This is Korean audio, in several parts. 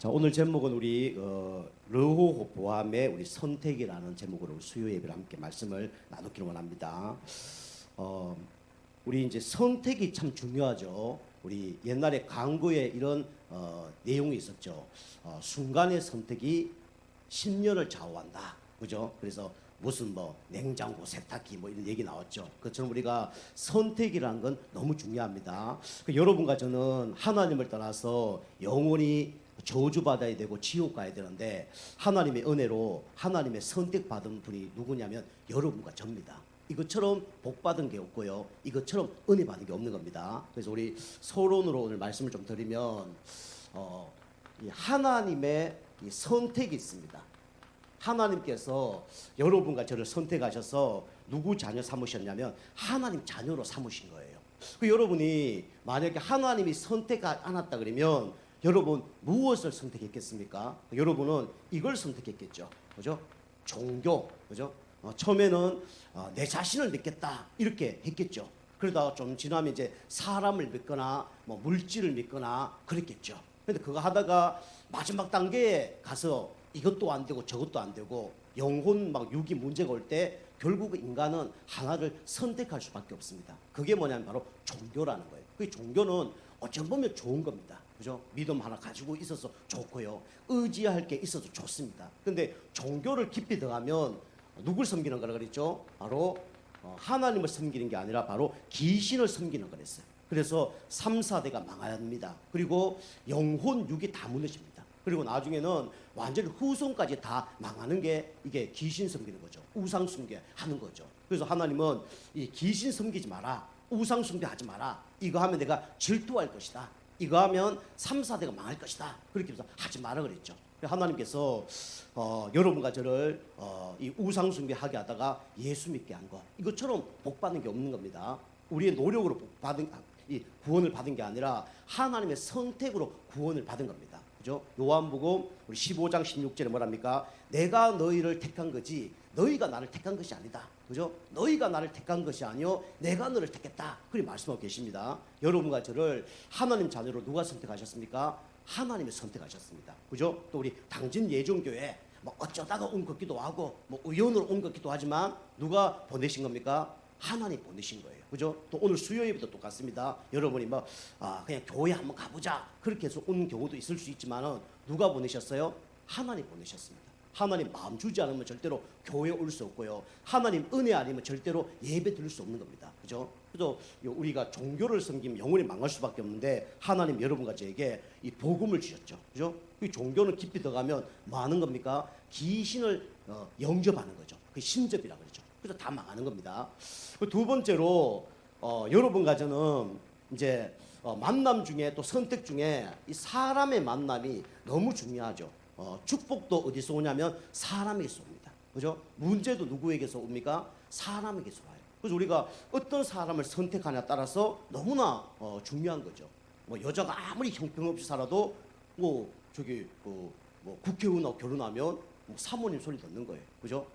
자, 오늘 제목은 우리 르호보암의 우리 선택이라는 제목으로 수요 예배를 함께 말씀을 나누기를 원합니다. 우리 이제 선택이 참 중요하죠. 우리 옛날에 광고에 이런 내용이 있었죠. 순간의 선택이 10년을 좌우한다. 그죠? 그래서 무슨 뭐 냉장고, 세탁기 뭐 이런 얘기 나왔죠. 그처럼 우리가 선택이라는 건 너무 중요합니다. 여러분과 저는 하나님을 떠나서 영원히 저주받아야 되고 지옥 가야 되는데, 하나님의 은혜로 하나님의 선택받은 분이 누구냐면 여러분과 저입니다. 이것처럼 복받은 게 없고요, 이것처럼 은혜 받은 게 없는 겁니다. 그래서 우리 서론으로 오늘 말씀을 좀 드리면 이 하나님의 이 선택이 있습니다. 하나님께서 여러분과 저를 선택하셔서 누구 자녀 삼으셨냐면 하나님 자녀로 삼으신 거예요. 여러분이 만약에 하나님이 선택 안 했다 그러면 여러분 무엇을 선택했겠습니까? 여러분은 이걸 선택했겠죠. 그죠? 종교. 그죠? 처음에는 내 자신을 믿겠다 이렇게 했겠죠. 그러다가 좀 지나면 이제 사람을 믿거나 뭐 물질을 믿거나 그랬겠죠. 근데 그거 하다가 마지막 단계에 가서 이것도 안 되고 저것도 안 되고 영혼 막 육이 문제가 올 때 결국 인간은 하나를 선택할 수밖에 없습니다. 그게 뭐냐면 바로 종교라는 거예요. 그 종교는 어찌 보면 좋은 겁니다. 그죠? 믿음 하나 가지고 있어서 좋고요, 의지할 게 있어서 좋습니다. 근데 종교를 깊이 들어가면 누굴 섬기는 거라 그랬죠? 바로 하나님을 섬기는 게 아니라 바로 귀신을 섬기는 거랬어요. 그래서 3, 4대가 망해야 합니다. 그리고 영혼 육이 다 무너집니다. 그리고 나중에는 완전히 후손까지 다 망하는 게 이게 귀신 섬기는 거죠. 우상 숭배하는 거죠. 그래서 하나님은 이 귀신 섬기지 마라, 우상 숭배하지 마라, 이거 하면 내가 질투할 것이다, 이거 하면 3, 4대가 망할 것이다, 그렇게 해서 하지 마라 그랬죠. 하나님께서 여러분과 저를 이 우상 숭배하게 하다가 예수 믿게 한 것, 이것처럼 복 받는 게 없는 겁니다. 우리의 노력으로 이 구원을 받은 게 아니라 하나님의 선택으로 구원을 받은 겁니다. 그죠? 요한복음 우리 15장 16절에 뭐랍니까? 내가 너희를 택한 거지 너희가 나를 택한 것이 아니다. 그죠? 너희가 나를 택한 것이 아니요 내가 너를 택했다. 그렇게 말씀하고 계십니다. 여러분과 저를 하나님 자녀로 누가 선택하셨습니까? 하나님이 선택하셨습니다. 그죠? 또 우리 당진 예정교회 뭐 어쩌다가 온 것 같기도 하고 뭐 우연으로 온 것 같기도 하지만 누가 보내신 겁니까? 하나님 보내신 거예요. 그죠? 또 오늘 수요 예배도 똑같습니다. 여러분이 뭐 그냥 교회 한번 가보자 그렇게 해서 온 경우도 있을 수 있지만은 누가 보내셨어요? 하나님 보내셨습니다. 하나님 마음 주지 않으면 절대로 교회에 올 수 없고요, 하나님 은혜 아니면 절대로 예배 드릴 수 없는 겁니다. 그죠? 그래서 우리가 종교를 섬기면 영원히 망할 수밖에 없는데 하나님 여러분과 저에게 이 복음을 주셨죠. 그죠? 이 종교는 깊이 들어가면 뭐 하는 겁니까? 귀신을 영접하는 거죠. 그 신접이라고 그러죠. 그래서 다 망하는 겁니다. 두 번째로 여러분과 저는 이제 만남 중에 또 선택 중에 이 사람의 만남이 너무 중요하죠. 축복도 어디서 오냐면 사람에게서 옵니다. 그죠? 문제도 누구에게서 옵니까? 사람에게서 와요. 그래서 우리가 어떤 사람을 선택하냐에 따라서 너무나 중요한 거죠. 뭐 여자가 아무리 형편없이 살아도 뭐 저기 뭐 국회의원하고 결혼하면 뭐 사모님 소리 듣는 거예요. 그죠?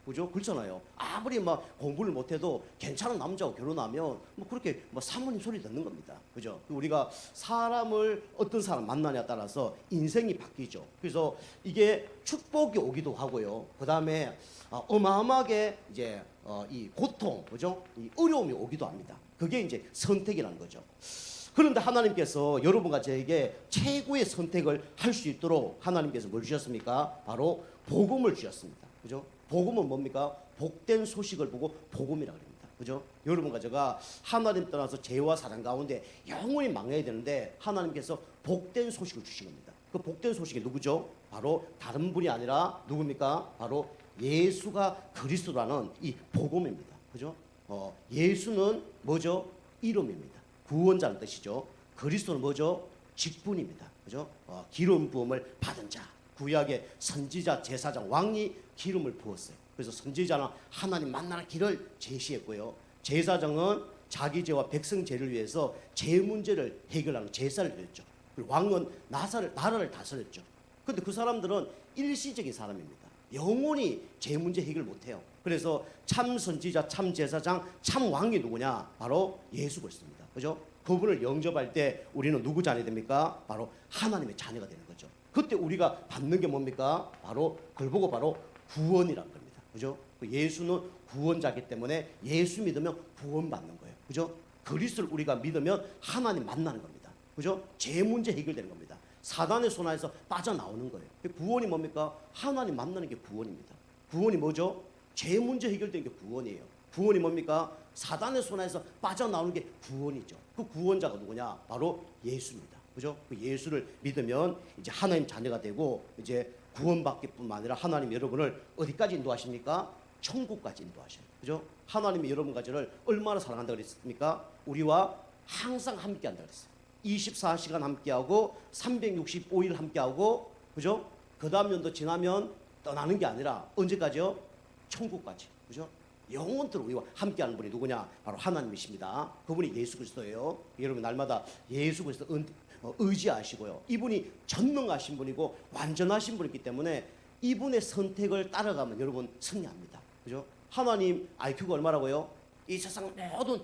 그죠? 그렇잖아요. 아무리 막 공부를 못해도 괜찮은 남자하고 결혼하면 뭐 그렇게 뭐 사모님 소리 듣는 겁니다. 그죠? 우리가 사람을 어떤 사람 만나냐에 따라서 인생이 바뀌죠. 그래서 이게 축복이 오기도 하고요. 그 다음에 어마어마하게 이제 이 고통, 그죠? 이 어려움이 오기도 합니다. 그게 이제 선택이라는 거죠. 그런데 하나님께서 여러분과 저에게 최고의 선택을 할 수 있도록 하나님께서 뭘 주셨습니까? 바로 복음을 주셨습니다. 그죠? 복음은 뭡니까? 복된 소식을 보고 복음이라고 합니다. 그죠? 여러분과 제가 하나님 떠나서 죄와 사랑 가운데 영원히 망해야 되는데 하나님께서 복된 소식을 주신 겁니다. 그 복된 소식이 누구죠? 바로 다른 분이 아니라 누굽니까? 바로 예수가 그리스도라는 이 복음입니다. 그죠? 예수는 뭐죠? 이름입니다. 구원자는 뜻이죠. 그리스도는 뭐죠? 직분입니다. 그죠? 기름 부음을 받은 자. 구약의 선지자, 제사장, 왕이 기름을 부었어요. 그래서 선지자는 하나님 만나는 길을 제시했고요, 제사장은 자기 죄와 백성 죄를 위해서 죄 문제를 해결하는 제사를 드렸죠. 그리고 왕은 나라를 다스렸죠. 그런데 그 사람들은 일시적인 사람입니다. 영원히 죄 문제 해결 못해요. 그래서 참 선지자, 참 제사장, 참 왕이 누구냐? 바로 예수 그리스도입니다. 그죠? 그분을 영접할 때 우리는 누구 자녀 됩니까? 바로 하나님의 자녀가 되는 거죠. 그때 우리가 받는 게 뭡니까? 바로 그걸 보고 바로 구원이란 겁니다. 그죠? 예수는 구원자이기 때문에 예수 믿으면 구원받는 거예요. 그죠? 그리스도를 우리가 믿으면 하나님 만나는 겁니다. 그죠? 제 문제 해결되는 겁니다. 사단의 손안에서 빠져나오는 거예요. 구원이 뭡니까? 하나님 만나는 게 구원입니다. 구원이 뭐죠? 제 문제 해결되는 게 구원이에요. 구원이 뭡니까? 사단의 손안에서 빠져나오는 게 구원이죠. 그 구원자가 누구냐? 바로 예수입니다. 그죠? 그 예수를 믿으면 이제 하나님 자녀가 되고 이제 구원받기뿐만 아니라 하나님 여러분을 어디까지 인도하십니까? 천국까지 인도하셔요. 그죠? 하나님이 여러분 가지를 얼마나 사랑한다고 그랬습니까? 우리와 항상 함께 한다고 그랬어요. 24시간 함께하고 365일 함께하고 그죠? 그 다음 연도 지나면 떠나는 게 아니라 언제까지요? 천국까지. 그죠? 영원토록 우리와 함께하는 분이 누구냐? 바로 하나님이십니다. 그분이 예수 그리스도예요. 여러분 날마다 예수 그리스도 의지하시고요. 이분이 전능하신 분이고 완전하신 분이기 때문에 이분의 선택을 따라가면 여러분 승리합니다. 그죠? 하나님 IQ가 얼마라고요? 이 세상 모든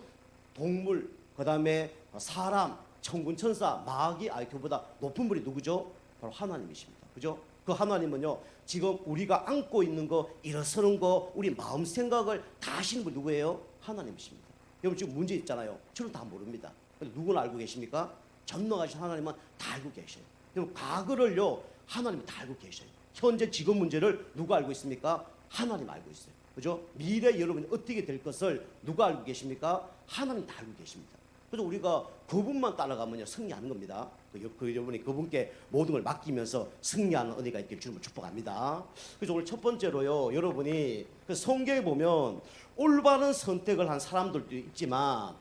동물, 그 다음에 사람, 천군 천사, 마귀 IQ보다 높은 분이 누구죠? 바로 하나님이십니다. 그죠? 그 하나님은요, 지금 우리가 안고 있는 거, 일어서는 거, 우리 마음 생각을 다 하시는 분 누구예요? 하나님이십니다. 여러분 지금 문제 있잖아요. 저는 다 모릅니다. 누구는 알고 계십니까? 전능하신 하나님은 다 알고 계셔요. 여러분 과거를요, 하나님이 다 알고 계셔요. 현재 지금 문제를 누가 알고 있습니까? 하나님 알고 있어요. 그죠? 미래 여러분이 어떻게 될 것을 누가 알고 계십니까? 하나님 다 알고 계십니다. 그래서 우리가 그분만 따라가면요 승리하는 겁니다. 여러분이 그분께 모든 걸 맡기면서 승리하는 은혜가 있길 주님을 축복합니다. 그래서 오늘 첫 번째로요, 여러분이 그 성경에 보면 올바른 선택을 한 사람들도 있지만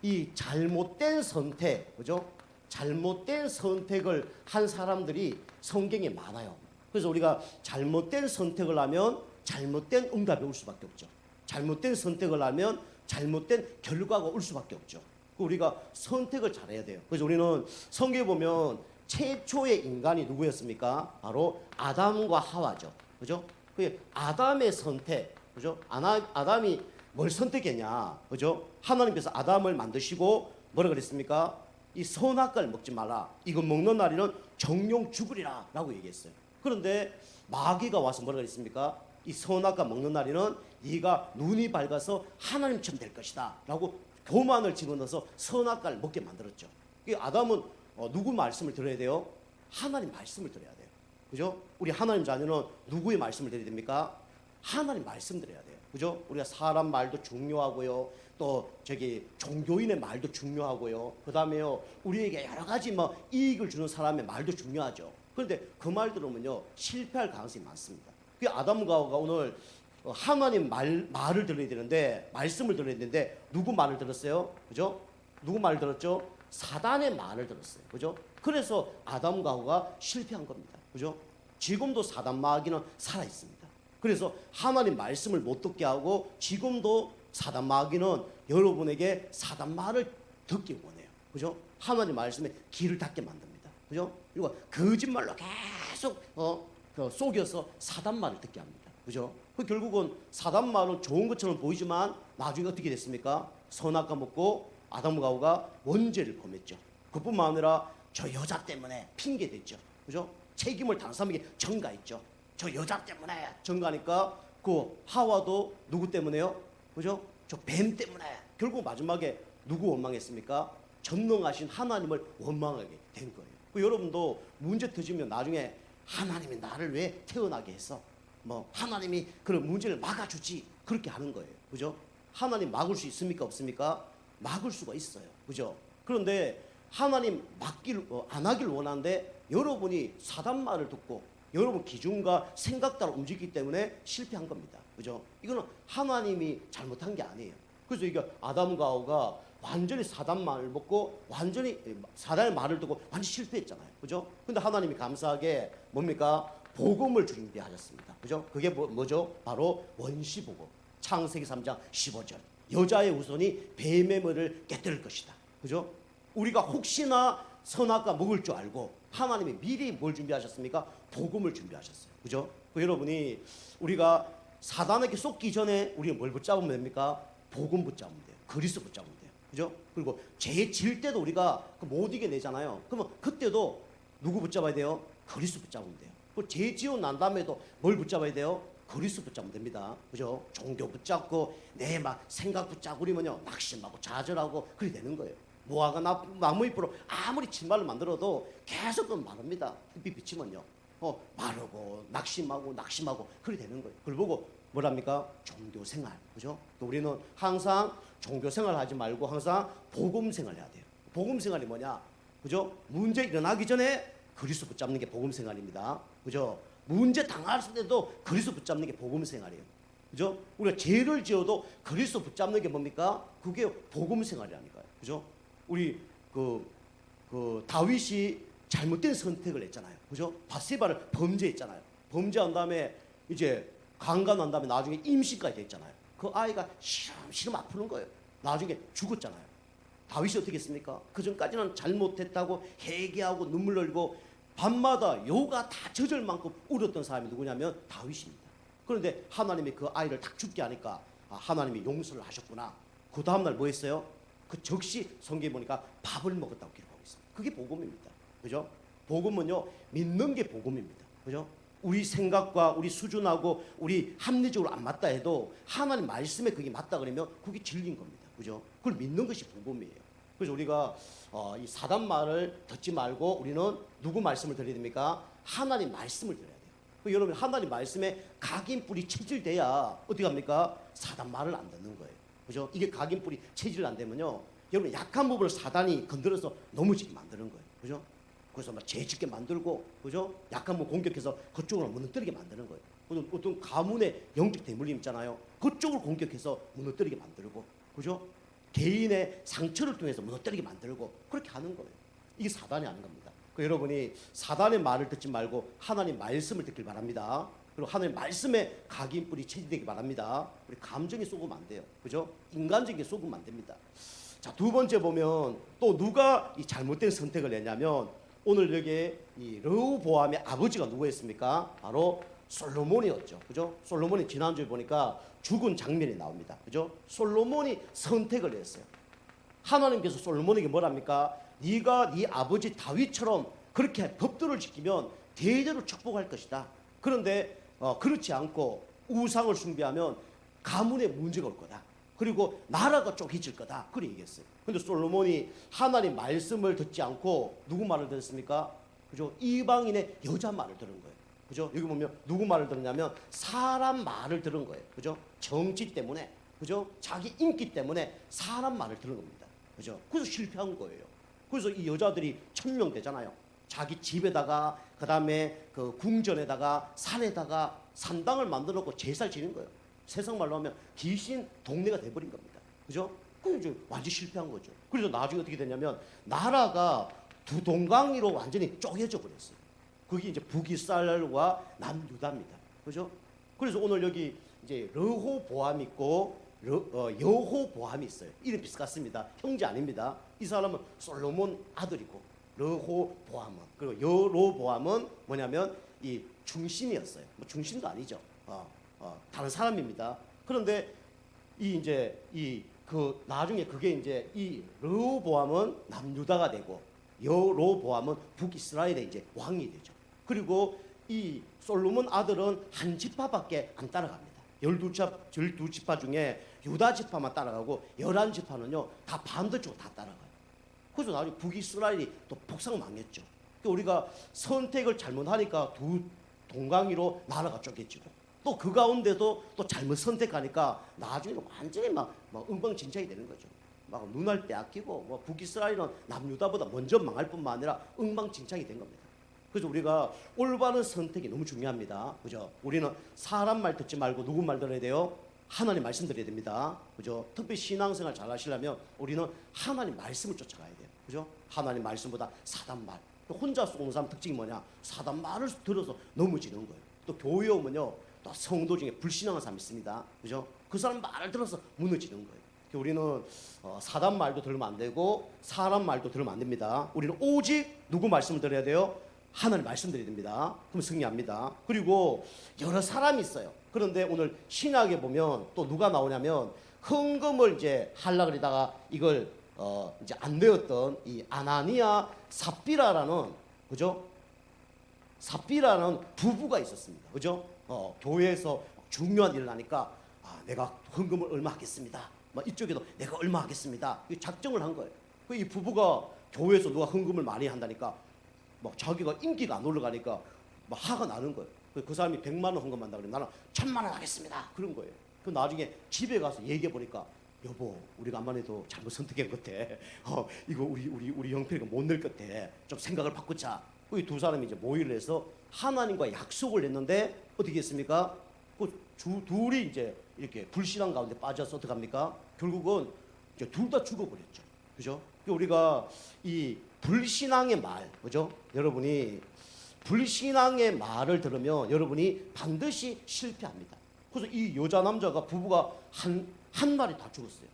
이 잘못된 선택, 그죠? 잘못된 선택을 한 사람들이 성경에 많아요. 그래서 우리가 잘못된 선택을 하면 잘못된 응답이 올 수밖에 없죠. 잘못된 선택을 하면 잘못된 결과가 올 수밖에 없죠. 우리가 선택을 잘해야 돼요. 그래서 우리는 성경에 보면 최초의 인간이 누구였습니까? 바로 아담과 하와죠. 그죠? 그 아담의 선택, 그죠? 아담이 뭘 선택했냐? 그죠? 하나님께서 아담을 만드시고 뭐라 그랬습니까? 이 선악과를 먹지 마라. 이거 먹는 날에는 정령 죽으리라라고 얘기했어요. 그런데 마귀가 와서 뭐라 그랬습니까? 이 선악과 먹는 날에는 네가 눈이 밝아서 하나님처럼 될 것이다라고 교만을 집어넣어서 선악과를 먹게 만들었죠. 이 아담은 누구 말씀을 들어야 돼요? 하나님 말씀을 들어야 돼요. 그죠? 우리 하나님 자녀는 누구의 말씀을 들어야 됩니까? 하나님 말씀 들어야 돼요. 그죠? 우리가 사람 말도 중요하고요. 또 종교인의 말도 중요하고요. 그다음에요, 우리에게 여러 가지 이익을 주는 사람의 말도 중요하죠. 그런데 그 말 들으면요 실패할 가능성이 많습니다. 그 아담과 하와가 오늘 하나님 말을 들어야 되는데, 말씀을 들어야 되는데 누구 말을 들었어요? 그죠? 누구 말을 들었죠? 사단의 말을 들었어요. 그죠? 그래서 아담과 하와가 실패한 겁니다. 그죠? 지금도 사단 마귀는 살아 있습니다. 그래서 하나님 말씀을 못 듣게 하고 지금도 사단 마귀는 여러분에게 사단 말을 듣기 원해요. 그죠? 하나님 말씀에 귀를 닫게 만듭니다. 그죠? 그리고 거짓말로 계속 속여서 사단 말을 듣게 합니다. 그죠? 결국은 사단 말은 좋은 것처럼 보이지만 나중에 어떻게 됐습니까? 선악과 먹고 아담과 하와가 원죄를 범했죠. 그뿐만 아니라 저 여자 때문에 핑계 댔죠. 그죠? 책임을 다른 사람에게 전가했죠. 저 여자 때문에 전가하니까 그 하와도 누구 때문에요? 그죠? 저 뱀 때문에. 결국 마지막에 누구 원망했습니까? 전능하신 하나님을 원망하게 된 거예요. 여러분도 문제 터지면 나중에 하나님이 나를 왜 태어나게 했어? 하나님이 그런 문제를 막아주지, 그렇게 하는 거예요. 그죠? 하나님 막을 수 있습니까? 없습니까? 막을 수가 있어요. 그죠? 그런데 하나님 안 하길 원하는데 여러분이 사단 말을 듣고 여러분 기준과 생각 따라 움직이기 때문에 실패한 겁니다. 그죠? 이거는 하나님이 잘못한 게 아니에요. 그래서 이게 아담과 하와가 완전히 사단 말을 먹고 완전히 사단의 말을 듣고 완전히 실패했잖아요. 그죠? 근데 하나님이 감사하게 뭡니까? 복음을 준비하셨습니다. 그죠? 그게 뭐죠? 바로 원시복음. 창세기 3장 15절. 여자의 후손이 뱀의 머리를 깨뜨릴 것이다. 그죠? 우리가 혹시나 선악과 먹을 줄 알고 하나님이 미리 뭘 준비하셨습니까? 복음을 준비하셨어요. 그죠? 여러분이 우리가 사단에게 쏟기 전에 우리가 뭘 붙잡으면 됩니까? 복음 붙잡으면 돼요. 그리스도 붙잡으면 돼요. 그죠? 그리고 죄 지을 때도 우리가 못 이겨내잖아요. 그러면 그때도 누구 붙잡아야 돼요? 그리스도 붙잡으면 돼요. 그 죄 지어 난 다음에도 뭘 붙잡아야 돼요? 그리스도 붙잡으면 됩니다. 그죠? 종교 붙잡고 내 막 생각 붙잡고 그러면요 낙심하고 좌절하고 그래 되는 거예요. 무화과 나무잎으로 아무리 침발을 만들어도 계속 그건 마릅니다. 햇빛 비치면요. 마르고 낙심하고 그래 되는 거예요. 그걸 보고 뭐랍니까? 종교 생활. 그죠? 또 우리는 항상 종교 생활 하지 말고 항상 복음 생활 해야 돼요. 복음 생활이 뭐냐? 그죠? 문제 일어나기 전에 그리스도 붙잡는 게 복음 생활입니다. 그죠? 문제 당할 때도 그리스도 붙잡는 게 복음 생활이에요. 그죠? 우리가 죄를 지어도 그리스도 붙잡는 게 뭡니까? 그게 복음 생활이라니까요. 그죠? 우리 다윗이 잘못된 선택을 했잖아요. 그죠? 바세바를 범죄했잖아요. 범죄한 다음에 이제 강간한 다음에 나중에 임신까지 됐잖아요. 그 아이가 시름 아프는 거예요. 나중에 죽었잖아요. 다윗이 어떻게 했습니까? 그 전까지는 잘못했다고 회개하고 눈물 흘리고 밤마다 요가 다 젖을 만큼 울었던 사람이 누구냐면 다윗입니다. 그런데 하나님이 그 아이를 딱 죽게 하니까 하나님이 용서를 하셨구나. 그 다음날 뭐 했어요? 그 즉시 성경에 보니까 밥을 먹었다고 기록하고 있습니다. 그게 복음입니다. 그죠? 복음은요 믿는 게 복음입니다. 그죠? 우리 생각과 우리 수준하고 우리 합리적으로 안 맞다 해도 하나님 말씀에 그게 맞다 그러면 그게 진리인 겁니다. 그죠? 그걸 믿는 것이 복음이에요. 그래서 우리가 이 사단 말을 듣지 말고 우리는 누구 말씀을 들어야 됩니까? 하나님 말씀을 들어야 돼요. 여러분 하나님 말씀에 각인뿔이 체질돼야 어떻게 합니까? 사단 말을 안 듣는 거예요. 그죠? 이게 각인뿔이 체질 안 되면요, 여러분 약한 부분을 사단이 건드려서 넘어지게 만드는 거예요. 그죠? 그래서 막 죄짓게 만들고, 그죠? 약한 부분 공격해서 그쪽으로 무너뜨리게 만드는 거예요. 어떤 가문의 영적 대물림 있잖아요. 그쪽을 공격해서 무너뜨리게 만들고, 그죠? 개인의 상처를 통해서 무너뜨리게 만들고 그렇게 하는 거예요. 이게 사단이 하는 겁니다. 여러분이 사단의 말을 듣지 말고 하나님 말씀을 듣길 바랍니다. 그리고 하나님 말씀에 각인뿔이 체질되기 바랍니다. 우리 감정이 쏘으면 안 돼요. 그죠? 인간적인 게 쏘으면 안 됩니다. 자, 두 번째 보면 또 누가 이 잘못된 선택을 했냐면 오늘 여기에 이 르호보암의 아버지가 누구였습니까? 바로 솔로몬이었죠. 그죠? 솔로몬이 지난주에 보니까 죽은 장면이 나옵니다. 그죠? 솔로몬이 선택을 했어요. 하나님께서 솔로몬에게 뭐랍니까? 네가 네 아버지 다윗처럼 그렇게 법도를 지키면 대대로 축복할 것이다. 그런데 그렇지 않고 우상을 숭배하면 가문에 문제가 올 거다. 그리고 나라가 쪼개질 거다. 그렇게 얘기했어요. 근데 솔로몬이 하나님 말씀을 듣지 않고 누구 말을 들었습니까? 그죠? 이방인의 여자 말을 들은 거예요. 그죠? 여기 보면 누구 말을 들었냐면 사람 말을 들은 거예요. 그죠? 정치 때문에, 그죠? 자기 인기 때문에 사람 말을 들은 겁니다. 그죠? 그래서 실패한 거예요. 그래서 이 여자들이 1000명 되잖아요. 자기 집에다가 그 다음에 그 궁전에다가 산에다가 산당을 만들어 놓고 제사를 지는 거예요. 세상 말로 하면 귀신 동네가 돼버린 겁니다. 그죠? 그래서 완전 실패한 거죠. 그래서 나중에 어떻게 됐냐면 나라가 두 동강이로 완전히 쪼개져 버렸어요. 그게 이제 북이스라엘과 남유다입니다. 그죠? 그래서 오늘 여기 이제 르호보암이 있고 여호보암이 있어요. 이름 비슷같습니다. 형제 아닙니다. 이 사람은 솔로몬 아들이고 르호보암은, 그리고 여로보암은 뭐냐면 이 중신이었어요. 뭐 중신도 아니죠. 다른 사람입니다. 그런데 나중에 그게 이제 이 르호보암은 남유다가 되고 여로보암은 북이스라엘의 이제 왕이 되죠. 그리고 이 솔로몬 아들은 한 지파밖에 안 따라갑니다. 12지파 중에 유다 지파만 따라가고 11지파는요 다 반대쪽으로 다 따라가요. 그래서 나중에 북이스라엘이 또 폭삭망했죠. 그러니까 우리가 선택을 잘못하니까 두 동강이로 나라가 쪼개지고 또 그 가운데도 또 잘못 선택하니까 나중에 완전히 막 엉망진창이 되는 거죠. 막 눈알 빼앗기고 북이스라엘은 남유다보다 먼저 망할 뿐만 아니라 엉망진창이 된 겁니다. 그래서 우리가 올바른 선택이 너무 중요합니다. 그죠? 우리는 사람 말 듣지 말고 누구 말 들어야 돼요? 하나님 말씀 드려야 됩니다. 그죠? 특히 신앙생활 잘 하시려면 우리는 하나님 말씀을 쫓아가야 돼요. 그죠? 하나님 말씀보다 사단 말. 혼자 쏘는 사람 특징이 뭐냐? 사단 말을 들어서 넘어지는 거예요. 또 교회 오면요, 또 성도 중에 불신앙한 사람이 있습니다. 그죠? 그 사람 말을 들어서 무너지는 거예요. 우리는 사단 말도 들으면 안 되고 사람 말도 들으면 안 됩니다. 우리는 오직 누구 말씀을 들어야 돼요? 하나님 말씀 드려야 됩니다. 그럼 승리합니다. 그리고 여러 사람이 있어요. 그런데 오늘 신약에 보면 또 누가 나오냐면 헌금을 이제 하려고 그러다가 이걸 이제 안 되었던 이 아나니아 삽비라라는, 그죠? 삽비라는 부부가 있었습니다. 그죠? 교회에서 중요한 일을 하니까 내가 헌금을 얼마 하겠습니다. 이쪽에도 내가 얼마 하겠습니다. 이 작정을 한 거예요. 이 부부가 교회에서 누가 헌금을 많이 한다니까 자기가 인기가 안 올라가니까 화가 나는 거예요. 그 사람이 100만 원 헌금한다 그러면 나는 1000만 원 하겠습니다. 그런 거예요. 그 나중에 집에 가서 얘기해 보니까 여보, 우리가 암만 해도 잘못 선택한 것 같아. 이거 우리 형편이가 못 낼 것 같아. 좀 생각을 바꾸자. 이 두 사람이 이제 모의를 해서 하나님과 약속을 했는데 어떻게 했습니까? 둘이 이제 이렇게 불신앙 가운데 빠져서 어떻게 합니까? 결국은 이제 둘 다 죽어버렸죠. 그죠? 우리가 이 불신앙의 말, 그죠? 여러분이 불신앙의 말을 들으면 여러분이 반드시 실패합니다. 그래서 이 여자 남자가 부부가 한 마리 다 죽었어요.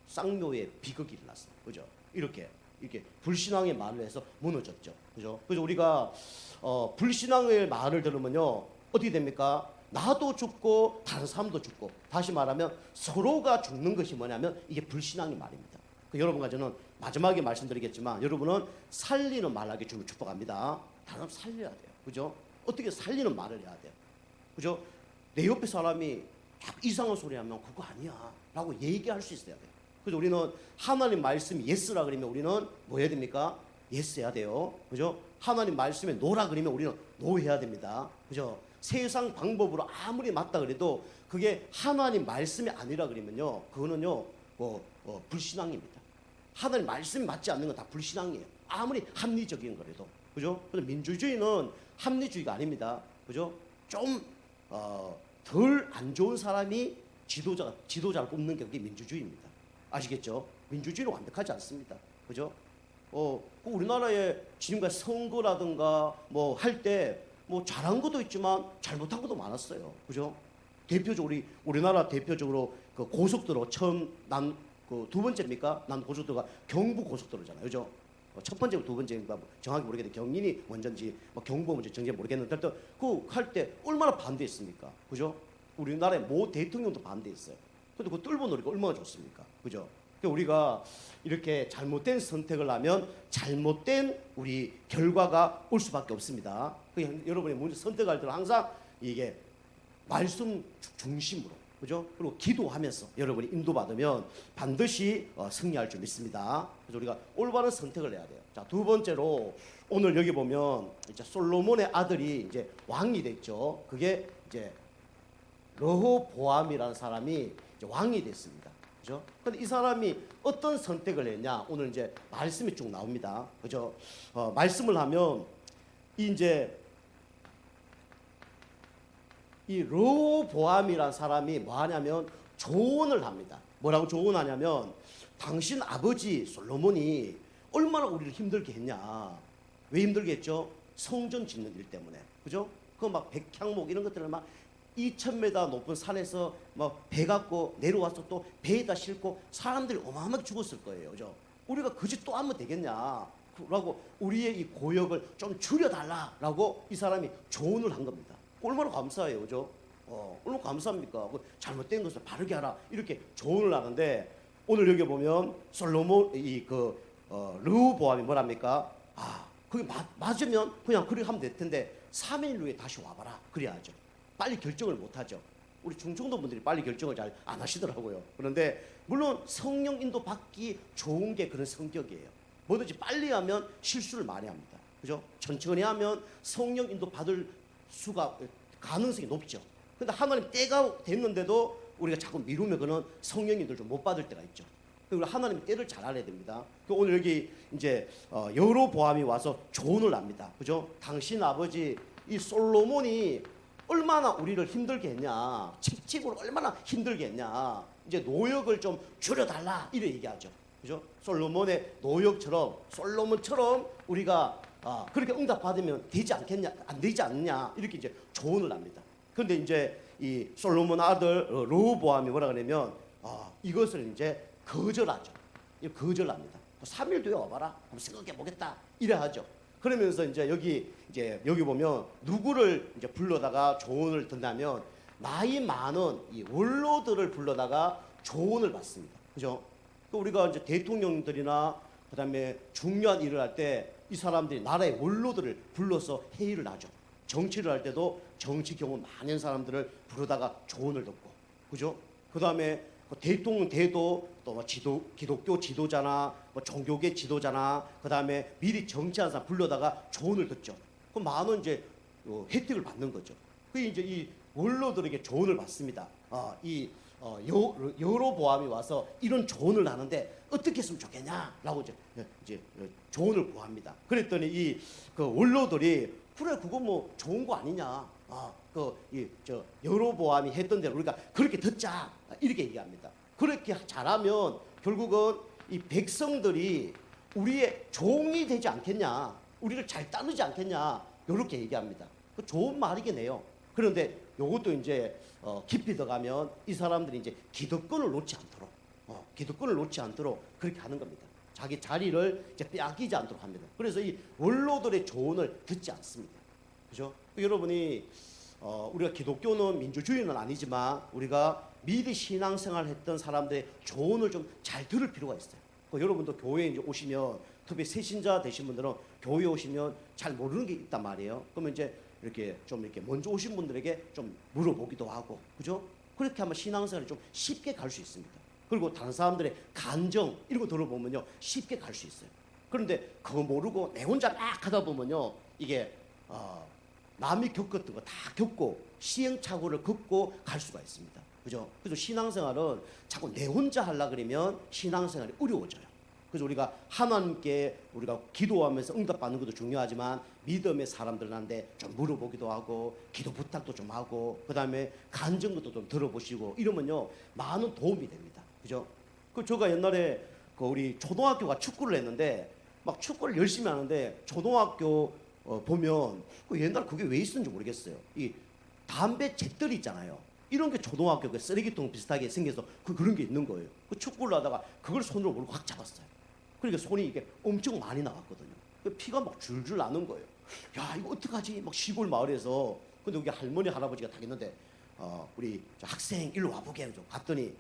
쌍묘에 비극이 일어났어요. 그죠? 이렇게 불신앙의 말을 해서 무너졌죠. 그죠? 그래서 우리가 불신앙의 말을 들으면요 어떻게 됩니까? 나도 죽고 다른 사람도 죽고, 다시 말하면 서로가 죽는 것이 뭐냐면 이게 불신앙의 말입니다. 여러분과 저는 마지막에 말씀드리겠지만 여러분은 살리는 말하기 주를 축복합니다. 다른 사람 살려야 돼요. 그죠? 어떻게 살리는 말을 해야 돼요. 그죠? 내 옆에 사람이 이상한 소리 하면 그거 아니야 라고 얘기할 수 있어야 돼요. 그래서 우리는 하나님 말씀이 예스라 그러면 우리는 뭐 해야 됩니까? 예스 해야 돼요. 그죠? 하나님 말씀에 노라 그러면 우리는 노 해야 됩니다. 그죠? 세상 방법으로 아무리 맞다 그래도 그게 하나님 말씀이 아니라 그러면요 그거는요 불신앙입니다. 하나님 말씀이 맞지 않는 건 다 불신앙이에요. 아무리 합리적인 거라도. 그죠? 그래서 민주주의는 합리주의가 아닙니다. 그죠? 좀 덜 안 좋은 사람이 지도자를 뽑는 게 그게 민주주의입니다. 아시겠죠? 민주주의는 완벽하지 않습니다. 그죠? 우리나라에 지금까지 선거라든가 할 때 잘한 것도 있지만 잘못한 것도 많았어요. 그죠? 대표적으로 우리나라 대표적으로 그 고속도로 처음 두 번째입니까? 난 고속도로가 경부 고속도로잖아요. 그죠? 첫 번째고 두 번째인가 정확히 모르겠는데 경인이 먼저인지 경부가 먼저 정확히 모르겠는데 그 할 때 얼마나 반대했습니까? 그죠? 우리나라의 모 대통령도 반대했어요. 근데 그 뚫고 노리가 얼마나 좋습니까? 그죠? 그러니까 우리가 이렇게 잘못된 선택을 하면 잘못된 우리 결과가 올 수밖에 없습니다. 여러분이 먼저 선택할 때는 항상 이게 말씀 중심으로, 그죠? 그리고 기도하면서 여러분이 인도받으면 반드시 승리할 줄 믿습니다. 그래서 우리가 올바른 선택을 해야 돼요. 자, 두 번째로 오늘 여기 보면 이제 솔로몬의 아들이 이제 왕이 됐죠. 그게 이제 르호보암이라는 사람이 이제 왕이 됐습니다. 그죠? 근데 이 사람이 어떤 선택을 했냐? 오늘 이제 말씀이 쭉 나옵니다. 그죠? 말씀을 하면 이제 이 르호보암이라는 사람이 뭐 하냐면 조언을 합니다. 뭐라고 조언하냐면 당신 아버지 솔로몬이 얼마나 우리를 힘들게 했냐. 왜 힘들게 했죠? 성전 짓는 일 때문에. 그죠? 막 백향목 이런 것들을 막 2000m 높은 산에서 배 갖고 내려와서 또 배에다 싣고 사람들이 어마어마하게 죽었을 거예요. 그죠? 우리가 그 짓 또 하면 되겠냐. 라고 우리의 이 고역을 좀 줄여달라라고 이 사람이 조언을 한 겁니다. 얼마나 감사해요. 그죠? 얼마나 감사합니까? 잘못된 것을 바르게 하라. 이렇게 조언을 하는데 오늘 여기 보면 솔로몬 르호보암이 뭐랍니까? 그게 맞으면 그냥 그렇게 하면 될 텐데 3일 후에 다시 와봐라. 그래야죠. 빨리 결정을 못하죠. 우리 충청도 분들이 빨리 결정을 잘 안 하시더라고요. 그런데 물론 성령 인도 받기 좋은 게 그런 성격이에요. 뭐든지 빨리 하면 실수를 많이 합니다. 그죠? 천천히 하면 성령 인도 받을 가능성이 높죠. 근데 하나님 때가 됐는데도 우리가 자꾸 미루면 그는 성령 인도를 좀 못 받을 때가 있죠. 그리고 하나님 때를 잘 알아야 됩니다. 오늘 여기 이제 여로보암이 와서 조언을 합니다. 그죠? 당신 아버지 이 솔로몬이 얼마나 우리를 힘들게 했냐, 책찍으로 얼마나 힘들게 했냐, 이제 노역을 좀 줄여달라 이래 얘기하죠. 그죠? 솔로몬의 노역처럼 솔로몬처럼 우리가 그렇게 응답 받으면 되지 않겠냐, 안 되지 않느냐 이렇게 이제 조언을 합니다. 그런데 이제 이 솔로몬 아들 르호보암이 뭐라 그러냐면 이것을 이제 거절하죠. 거절합니다. 3일 뒤에 와봐라. 한번 생각해 보겠다. 이래 하죠. 그러면서 이제 여기 보면 누구를 이제 불러다가 조언을 듣냐면 나이 많은 이 원로들을 불러다가 조언을 받습니다. 그죠? 우리가 이제 대통령들이나 그다음에 중요한 일을 할 때 이 사람들이 나라의 원로들을 불러서 회의를 하죠. 정치를 할 때도 정치 경험 많은 사람들을 부르다가 조언을 듣고, 그죠? 그다음에 대통령 돼도 또 뭐 기독교 지도자나 뭐 종교계 지도자나 그다음에 미리 정치하는 사람 불러다가 조언을 듣죠. 그럼 많은 이제 혜택을 받는 거죠. 그 이제 이 원로들에게 조언을 받습니다. 여로보암이 와서 이런 조언을 하는데 어떻게 했으면 좋겠냐라고 이제 조언을 구합니다. 그랬더니 그 원로들이 그래 그거 뭐 좋은 거 아니냐. 여로보암이 했던 대로 우리가 그렇게 듣자 이렇게 얘기합니다. 그렇게 잘하면 결국은 이 백성들이 우리의 종이 되지 않겠냐, 우리를 잘 따르지 않겠냐 이렇게 얘기합니다. 그 좋은 말이긴 해요. 그런데 요것도 이제 깊이 들어가면 이 사람들이 이제 기득권을 놓지 않도록 그렇게 하는 겁니다. 자기 자리를 이제 빼앗기지 않도록 합니다. 그래서 이 원로들의 조언을 듣지 않습니다. 그죠? 여러분이 우리가 기독교는 민주주의는 아니지만 우리가 미리 신앙생활을 했던 사람들의 조언을 좀 잘 들을 필요가 있어요. 여러분도 교회에 이제 오시면 특히 새신자 되신 분들은 교회 오시면 잘 모르는 게 있단 말이에요. 그러면 이제 이렇게 먼저 오신 분들에게 좀 물어보기도 하고, 그죠? 그렇게 하면 신앙생활이 좀 쉽게 갈 수 있습니다. 그리고 다른 사람들의 간정 이런 거 들어보면요 쉽게 갈 수 있어요. 그런데 그거 모르고 내 혼자 막 하다 보면요 이게 남이 겪었던 거 다 겪고 시행착오를 겪고 갈 수가 있습니다. 그죠? 그래서 신앙생활은 자꾸 내 혼자 하려 그러면 신앙생활이 어려워져요. 그래서 우리가 하나님께 우리가 기도하면서 응답받는 것도 중요하지만 믿음의 사람들한테 좀 물어보기도 하고 기도 부탁도 좀 하고 그다음에 간증 것도 좀 들어보시고 이러면요 많은 도움이 됩니다. 그죠? 제가 옛날에 우리 초등학교가 축구를 했는데 막 축구를 열심히 하는데 초등학교 보면 옛날 그게 왜 있었는지 모르겠어요. 이 담배 잿들이 있잖아요. 이런 게 초등학교 그 쓰레기통 비슷하게 생겨서 그런 게 있는 거예요. 축구를 하다가 그걸 손으로 몰고 확 잡았어요. 그러니까 손이 이게 엄청 많이 나갔거든요. 피가 막 줄줄 나는 거예요. 야 이거 어떡하지? 막 시골 마을에서 근데 여기 할머니 할아버지가 다 있는데 우리 학생 일로 와보게 좀 갔더니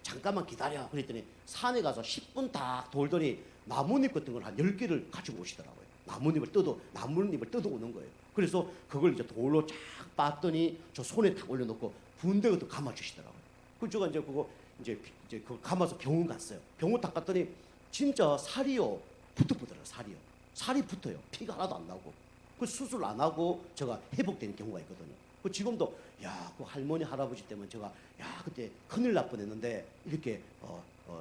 잠깐만 기다려. 그랬더니 산에 가서 10분 딱 돌더니 나뭇잎 같은 걸 한 10개를 가지고 오시더라고요. 나뭇잎을 뜯어 오는 거예요. 그래서 그걸 이제 돌로 쫙 빻더니 저 손에 탁 올려놓고 분대 같은 거 감아주시더라고요. 제가 이제 그거 이제 그거 감아서 병원 갔어요. 병원 딱 갔더니 진짜 살이요 붙어보더라고요. 살이 붙어요. 피가 하나도 안 나고. 그 수술 안 하고 제가 회복되는 경우가 있거든요. 지금도 그 할머니 할아버지 때문에 제가 그때 큰일 날 뻔했는데 이렇게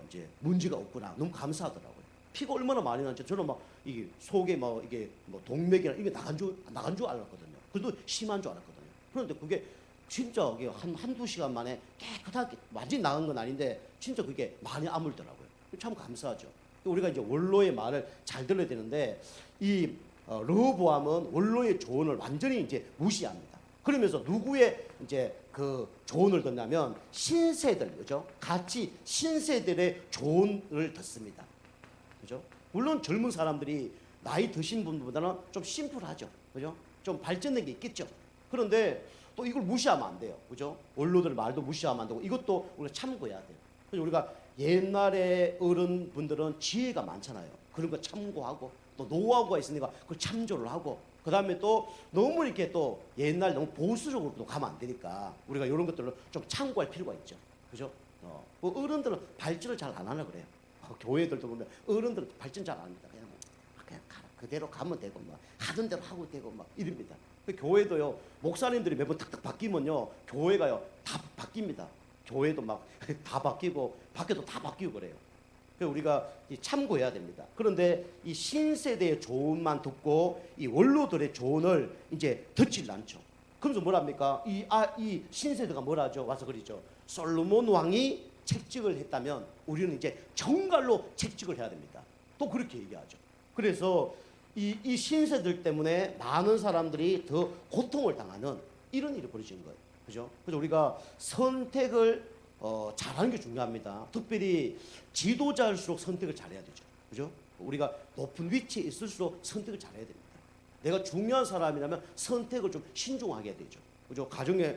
이제 문제가 없구나 너무 감사하더라고요. 피가 얼마나 많이 나는지 저는 막 이게 속에 막 이게 뭐 동맥이나 이게 나간 줄 알았거든요. 그래도 심한 줄 알았거든요. 그런데 그게 진짜 이게 한두 시간 만에 깨끗하게 완전히 나은 건 아닌데 진짜 그게 많이 아물더라고요. 참 감사하죠. 우리가 이제 원로의 말을 잘 들어야 되는데 이 르호보암은 원로의 조언을 완전히 이제 무시합니다. 그러면서 누구의 이제 그 조언을 듣냐면 신세들, 그죠? 같이 신세들의 조언을 듣습니다. 그죠? 물론 젊은 사람들이 나이 드신 분보다는 좀 심플하죠. 그죠? 좀 발전된 게 있겠죠. 그런데 또 이걸 무시하면 안 돼요. 그죠? 원로들 말도 무시하면 안 되고 이것도 우리가 참고해야 돼요. 그래서 우리가 옛날에 어른분들은 지혜가 많잖아요. 그런 거 참고하고 또 노하우가 있으니까 그걸 참조를 하고 그다음에 또 너무 이렇게 또 옛날 너무 보수적으로 또 가면 안 되니까 우리가 이런 것들을 좀 참고할 필요가 있죠. 그죠? 어른들은 발전을 잘 안 하나 그래요. 교회들도 보면 어른들은 발전 잘 안 합니다. 그냥 그대로 가면 되고 막 하던 대로 하고 되고 막 이럽니다. 교회도요 목사님들이 매번 탁탁 바뀌면요 교회가요 다 바뀝니다. 교회도 막 다 바뀌고 밖에도 다 바뀌고 그래요. 그래서 우리가 참고해야 됩니다. 그런데 이 신세대의 조언만 듣고 이 원로들의 조언을 이제 듣질 않죠. 그래서 뭐랍니까? 이 신세대가 뭐라죠? 와서 그러죠. 솔로몬 왕이 책직을 했다면 우리는 이제 정갈로 책직을 해야 됩니다. 또 그렇게 얘기하죠. 그래서 이 신세들 때문에 많은 사람들이 더 고통을 당하는 이런 일이 벌어지는 거예요. 그죠? 그래서 우리가 선택을 잘하는 게 중요합니다. 특별히 지도자일수록 선택을 잘해야 되죠. 그죠? 우리가 높은 위치에 있을수록 선택을 잘해야 됩니다. 내가 중요한 사람이라면 선택을 좀 신중하게 해야 되죠. 그죠? 가정에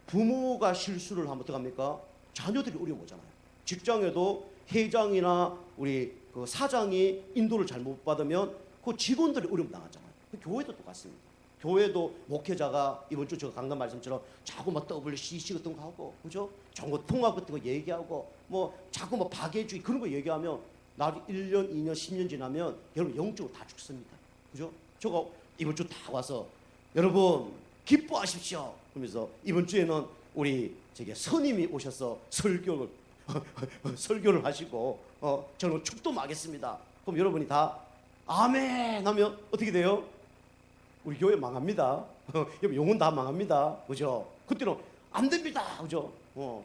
부모가 실수를 하면 어떡합니까? 자녀들이 어려워하잖아요. 직장에도 회장이나 우리 그 사장이 인도를 잘못 받으면 그 직원들이 어려움 당하잖아요. 그 교회도 똑같습니다. 교회도 목회자가 이번 주 제가 강단 말씀처럼 자꾸 막 WCC 같은 거 하고, 그죠? 정보 통합 같은 거 얘기하고, 뭐 자꾸 뭐 박애주의 그런 거 얘기하면 나중에 1년, 2년, 10년 지나면 여러분 영적으로 다 죽습니다. 그죠? 제가 이번 주 다 와서 여러분 기뻐하십시오. 그러면서 이번 주에는 우리 저기 스님이 오셔서 설교를 하시고 저는 축도하겠습니다. 그럼 여러분이 다 아멘 하면 어떻게 돼요? 우리 교회 망합니다. 영혼 다 망합니다. 그죠? 그때는 안 됩니다. 그죠?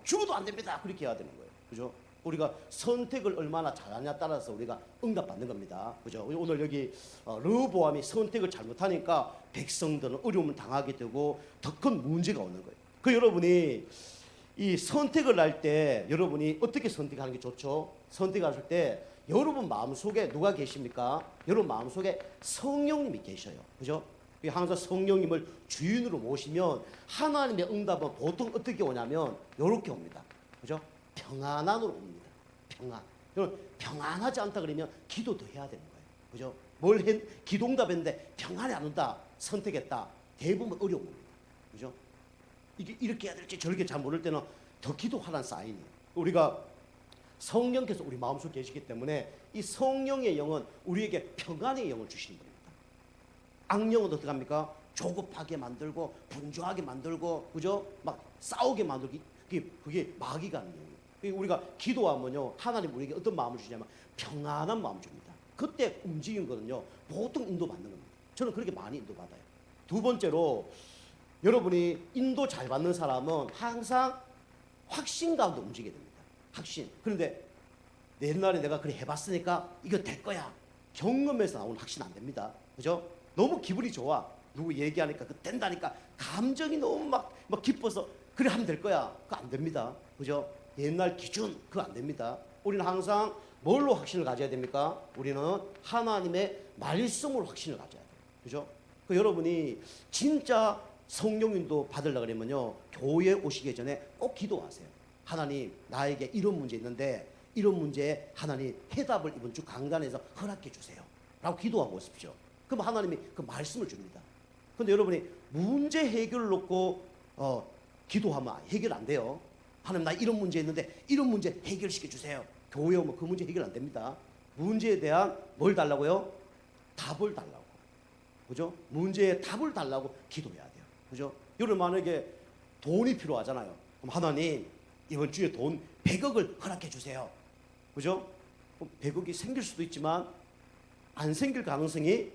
죽어도 안 됩니다. 그렇게 해야 되는 거예요. 그죠? 우리가 선택을 얼마나 잘하냐 따라서 우리가 응답받는 겁니다. 그죠? 오늘 여기 르호보암이 선택을 잘못하니까 백성들은 어려움을 당하게 되고 더 큰 문제가 오는 거예요. 그 여러분이 이 선택을 할 때 여러분이 어떻게 선택하는 게 좋죠? 선택하실 때 여러분 마음속에 누가 계십니까? 여러분 마음속에 성령님이 계셔요. 그죠? 항상 성령님을 주인으로 모시면 하나님의 응답은 보통 어떻게 오냐면 이렇게 옵니다. 그죠? 평안함으로 옵니다. 평안. 여러분 평안하지 않다 그러면 기도 더 해야 되는 거예요. 그죠? 기도응답했는데 평안이 안 온다. 선택했다. 대부분 어려운 겁니다. 그죠? 이게 이렇게 해야 될지 저렇게 잘 모를 때는 더 기도하라는 사인이에요. 우리가 성령께서 우리 마음속에 계시기 때문에 이 성령의 영은 우리에게 평안의 영을 주시는 겁니다. 악령은 어떻게 합니까? 조급하게 만들고 분주하게 만들고, 그죠? 막 싸우게 만들고, 그게 마귀가 하는 영이에요. 우리가 기도하면요, 하나님 우리에게 어떤 마음을 주냐면 평안한 마음을 줍니다. 그때 움직인 거는요, 보통 인도받는 겁니다. 저는 그렇게 많이 인도받아요. 두 번째로, 여러분이 인도 잘 받는 사람은 항상 확신 가운데 움직이게 됩니다. 확신. 그런데 옛날에 내가 그래 해봤으니까 이거 될 거야. 경험에서 나오는 확신 안 됩니다. 그죠? 너무 기분이 좋아. 누구 얘기하니까 그 된다니까 감정이 너무 막 기뻐서 그래 하면 될 거야. 그거 안 됩니다. 그죠? 옛날 기준 그거 안 됩니다. 우리는 항상 뭘로 확신을 가져야 됩니까? 우리는 하나님의 말씀으로 확신을 가져야 돼요. 그죠? 그 여러분이 진짜 성령님도 받으려고 그러면요, 교회에 오시기 전에 꼭 기도하세요. 하나님, 나에게 이런 문제 있는데 이런 문제에 하나님 해답을 이번 주 강단에서 허락해 주세요 라고 기도하고 오십시오. 그럼 하나님이 그 말씀을 줍니다. 근데 여러분이 문제 해결을 놓고 기도하면 해결 안 돼요. 하나님, 나 이런 문제 있는데 이런 문제 해결시켜 주세요. 교회 오면 그 문제 해결 안 됩니다. 문제에 대한 뭘 달라고요? 답을 달라고. 그죠? 문제에 답을 달라고 기도해야 돼요. 그죠? 여러분 만약에 돈이 필요하잖아요. 그럼 하나님, 이번 주에 돈 100억을 허락해 주세요. 그죠? 100억이 생길 수도 있지만 안 생길 가능성이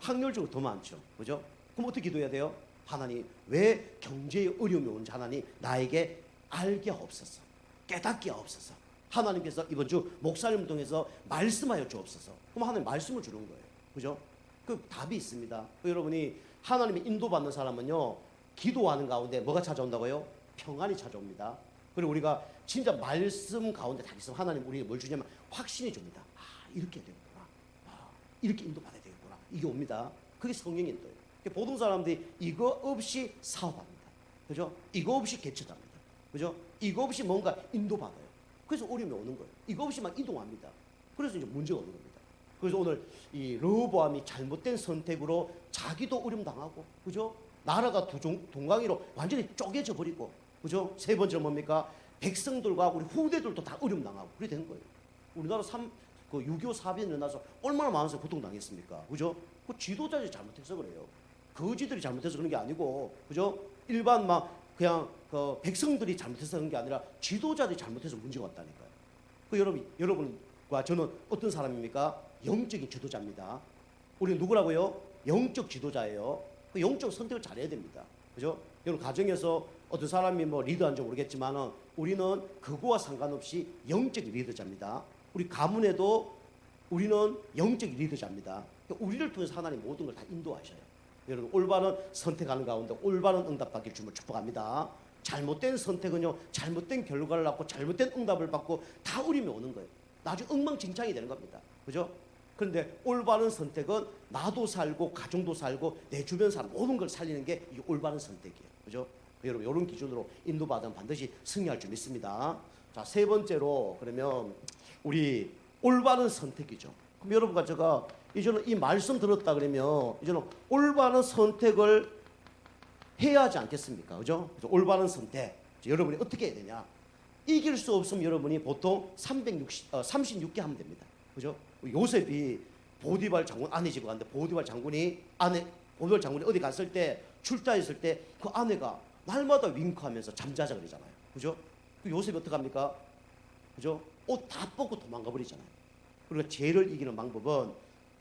확률적으로 더 많죠. 그죠? 그럼 어떻게 기도해야 돼요? 하나님, 왜 경제에 어려움이 오는지 하나님 나에게 알게 하옵소서. 깨닫게 하옵소서. 하나님께서 이번 주 목사님 통해서 말씀하여 주옵소서. 그럼 하나님 말씀을 주는 거예요. 그죠? 그 답이 있습니다. 여러분이 하나님의 인도받는 사람은요, 기도하는 가운데 뭐가 찾아온다고요? 평안이 찾아옵니다. 그리고 우리가 진짜 말씀 가운데 다 있으면 하나님 우리에게 뭘 주냐면 확신이 줍니다. 아, 이렇게 되겠구나. 아, 이렇게 인도받아야 되겠구나. 이게 옵니다. 그게 성령의 인도예요. 보통 사람들이 이거 없이 사업합니다. 그죠? 이거 없이 개척합니다. 그죠? 이거 없이 뭔가 인도받아요. 그래서 어려움이 오는 거예요. 이거 없이 막 이동합니다. 그래서 이제 문제가 오는 겁니다. 그래서 오늘 이 르호보암이 잘못된 선택으로 자기도 어려움 당하고, 그죠? 나라가 동강이로 완전히 쪼개져 버리고, 그죠? 세 번째는 뭡니까? 백성들과 우리 후대들도 다 어려움 당하고 그래 된 거예요. 우리나라 6.25 사변이 일어나서 얼마나 많은 사람이 고통당했습니까? 그죠? 그 지도자들이 잘못해서 그래요. 거지들이 잘못해서 그런 게 아니고, 그죠? 일반 그냥 백성들이 잘못해서 그런 게 아니라 지도자들이 잘못해서 문제가 왔다니까요. 그 여러분과 저는 어떤 사람입니까? 영적인 지도자입니다. 우리는 누구라고요? 영적 지도자예요. 그 영적 선택을 잘해야 됩니다. 그죠? 여러분 가정에서 어떤 사람이 리더한지 모르겠지만 우리는 그거와 상관없이 영적 리더자입니다. 우리 가문에도 우리는 영적 리더자입니다. 우리를 통해서 하나님 모든 걸 다 인도하셔요. 여러분 올바른 선택하는 가운데 올바른 응답받길 주님을 축복합니다. 잘못된 선택은요, 잘못된 결과를 낳고 잘못된 응답을 받고 다 어려움이 오는 거예요. 나중에 엉망진창이 되는 겁니다. 그죠? 그런데 올바른 선택은 나도 살고 가정도 살고 내 주변 사람 모든 걸 살리는 게 이게 올바른 선택이에요. 그죠? 여러분 이런 기준으로 인도받으면 반드시 승리할 줄 믿습니다. 자, 세 번째로 그러면 우리 올바른 선택이죠. 그럼 여러분과 제가 이제는 이 말씀 들었다 그러면 이제는 올바른 선택을 해야 하지 않겠습니까? 그죠? 그래서 올바른 선택. 여러분이 어떻게 해야 되냐? 이길 수 없으면 여러분이 보통 36개 하면 됩니다. 그죠? 요셉이 보디발 장군 아내 집에 갔는데 보디발 장군이 어디 갔을 때 출타했을 때 그 아내가 날마다 윙크하면서 잠자자 그러잖아요. 그죠? 그 요셉이 어떻게 합니까? 그죠? 옷 다 벗고 도망가 버리잖아요. 그러니까 죄를 이기는 방법은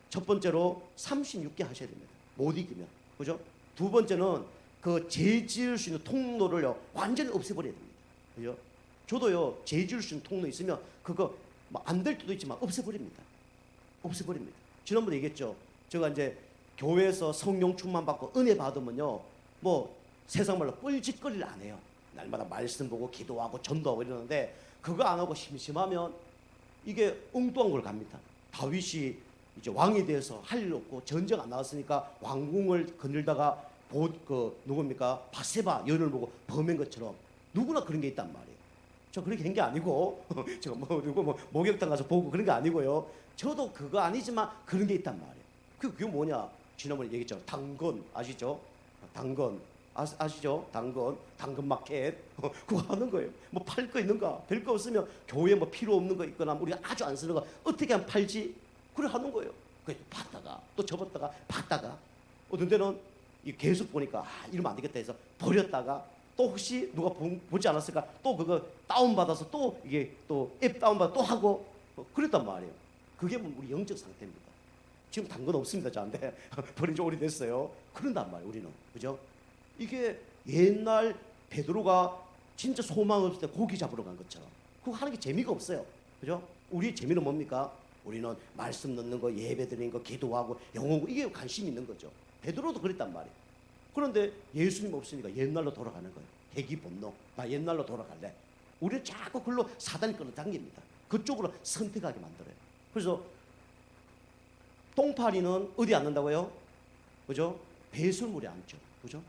첫 번째로 36개 하셔야 됩니다. 못 이기면. 그죠? 두 번째는 그 죄 지을 수 있는 통로를요 완전히 없애버려야 됩니다. 그죠? 저도요 죄 지을 수 있는 통로 있으면 그거 안 될 때도 있지만 없애버립니다. 없애버립니다. 지난번에 얘기했죠. 제가 이제 교회에서 성령 충만 받고 은혜 받으면요 뭐 세상 말로 뻘짓거리를 안 해요. 날마다 말씀 보고 기도하고 전도하고 이러는데 그거 안 하고 심심하면 이게 엉뚱한 걸 갑니다. 다윗이 이제 왕이 돼서 할 일 없고 전쟁 안 나왔으니까 왕궁을 거닐다가 누굽니까? 바세바 여인을 보고 범한 것처럼 누구나 그런 게 있단 말이에요. 저 그렇게 한 게 아니고 제가 누구 목욕탕 가서 보고 그런 게 아니고요. 저도 그거 아니지만 그런 게 있단 말이에요. 그게 뭐냐? 지난번에 얘기했죠. 당근 아시죠? 당근 아시죠? 당근 마켓 그거 하는 거예요. 뭐 팔 거 있는가? 별 거 없으면 교회에 뭐 필요 없는 거 있거나 우리가 아주 안 쓰는 거 어떻게 하면 팔지? 그래 하는 거예요. 그래서 봤다가 또 접었다가 봤다가 어떤 데는 계속 보니까 이러면 안 되겠다 해서 버렸다가 또 혹시 누가 보지 않았을까 또 그거 다운받아서 또 이게 또 앱 다운받아 또 하고 그랬단 말이에요. 그게 우리 영적 상태입니다. 지금 당근 없습니다 저한테 버린 지 오래됐어요. 그런단 말이에요 우리는. 그죠? 이게 옛날 베드로가 진짜 소망 없을 때 고기 잡으러 간 것처럼 그거 하는 게 재미가 없어요. 그죠? 우리 재미는 뭡니까? 우리는 말씀 넣는 거, 예배 드리는 거, 기도하고 영어 이게 관심 있는 거죠. 베드로도 그랬단 말이에요. 그런데 예수님 없으니까 옛날로 돌아가는 거예요. 회귀 본능. 나 옛날로 돌아갈래. 우리를 자꾸 그걸로 사단이 끌어당깁니다. 그쪽으로 선택하게 만들어요. 그래서 똥파리는 어디 앉는다고요? 그죠? 배설물에 앉죠. 그죠?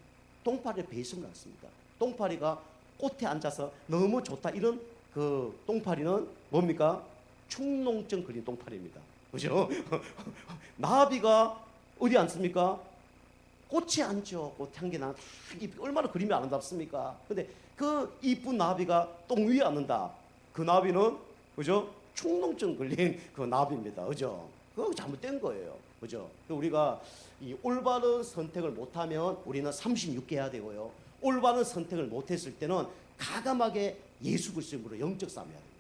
똥파리에 배설물 앉습니다. 똥파리가 꽃에 앉아서 너무 좋다 이런 그 똥파리는 뭡니까? 축농증 걸린 똥파리입니다. 그죠? 나비가 어디 앉습니까? 꽃에 앉죠. 꽃 향기 나는 얼마나 그림이 아름답습니까? 근데 그 이쁜 나비가 똥 위에 앉는다. 그 나비는 그죠? 축농증 걸린 그 나비입니다. 그죠? 그거 잘못된 거예요. 그죠? 우리가 이 올바른 선택을 못하면 우리는 36개 해야 되고요. 올바른 선택을 못했을 때는 가감하게 예수 그리스도로 영적 싸움 해야 됩니다.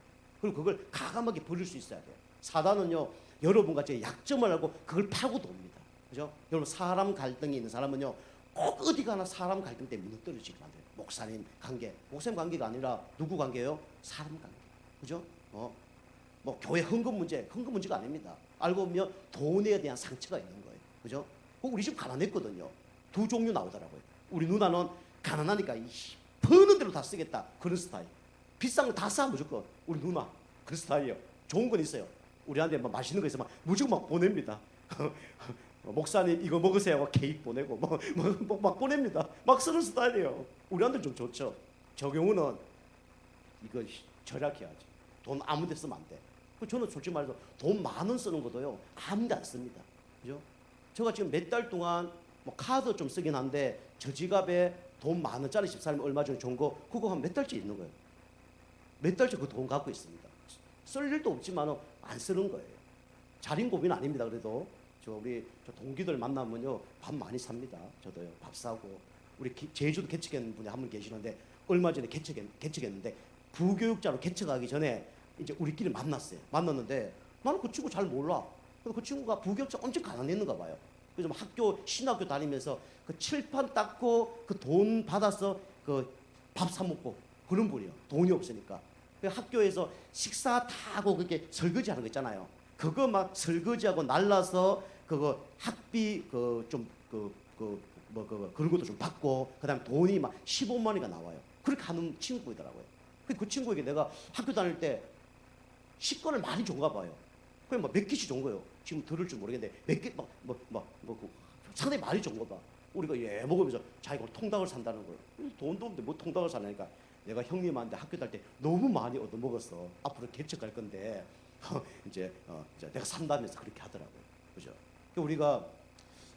그리고 그걸 가감하게 버릴 수 있어야 돼요. 사단은요 여러분과 제 약점을 알고 그걸 파고 돕니다. 그죠? 여러분 사람 갈등이 있는 사람은요 꼭 어디 가나 사람 갈등 때문에 무너뜨려지게 만들어요. 목사님 관계가 아니라 누구 관계예요? 사람 관계. 그죠? 뭐 교회 헌금 문제가 아닙니다. 알고 보면 돈에 대한 상처가 있는 거예요. 그죠? 우리 집 가난했거든요. 두 종류 나오더라고요. 우리 누나는 가난하니까 버는 대로 다 쓰겠다. 그런 스타일. 비싼 거 다 사 무조건. 우리 누나 그런 스타일이에요. 좋은 건 있어요. 우리한테 막 맛있는 거 있으면 무조건 막 보냅니다. 목사님 이거 먹으세요 하고 케이크 보내고 막 보냅니다. 막 쓰는 스타일이에요. 우리한테 좀 좋죠. 저 경우는 이거 절약해야지. 돈 아무 데 쓰면 안 돼. 저는 솔직히 말해서 돈 만 원 쓰는 것도요 아무 데 안 씁니다. 그죠? 제가 지금 몇 달 동안 뭐 카드 좀 쓰긴 한데 저 지갑에 돈 만 원짜리 집 살면 얼마 전에 좋은 거 그거 한 몇 달째 있는 거예요. 몇 달째 그 돈 갖고 있습니다. 쓸 일도 없지만 안 쓰는 거예요. 자린 고민 아닙니다. 그래도 우리 동기들 만나면요 밥 많이 삽니다. 저도요 밥 사고 우리 제주도 개척한 분이 한 분 계시는데 얼마 전에 개척했는데 부교육자로 개척하기 전에 이제 우리끼리 만났는데 나는 그 친구 잘 몰라. 그 친구가 부교육자 엄청 가난했는가 봐요. 그래서 신학교 다니면서 그 칠판 닦고 그 돈 받아서 그 밥 사 먹고 그런 분이요. 돈이 없으니까. 그 학교에서 식사 다 하고 그렇게 설거지 하는 거 있잖아요. 그거 막 설거지하고 날라서 그거 학비 그런 것도 좀 받고 그다음에 돈이 막 15만 원이가 나와요. 그렇게 하는 친구이더라고요. 그 친구에게 내가 학교 다닐 때 식권을 많이 줬나 봐요. 그냥 몇 개씩 준 거예요. 지금 들을 줄 모르겠는데 몇 개 상당히 많이 준 거 봐. 우리가 먹으면서 자기가 통닭을 산다는 거예요. 돈도 없는데 뭐 통닭을 사냐니까 내가 형님한테 학교 다닐 때 너무 많이 얻어먹었어. 앞으로 개척할 건데 이제 내가 산다면서 그렇게 하더라고요. 그죠? 그러니까 우리가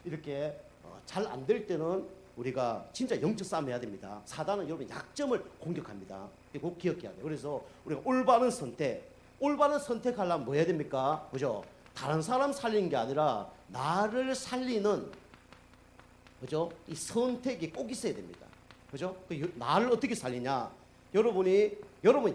이렇게 잘 안 될 때는 우리가 진짜 영적 싸움 해야 됩니다. 사단은 여러분 약점을 공격합니다. 꼭 기억해야 돼요. 그래서 우리가 올바른 선택하려면 뭐 해야 됩니까? 그죠? 다른 사람 살리는 게 아니라 나를 살리는, 그죠? 이 선택이 꼭 있어야 됩니다. 그죠? 나를 어떻게 살리냐? 여러분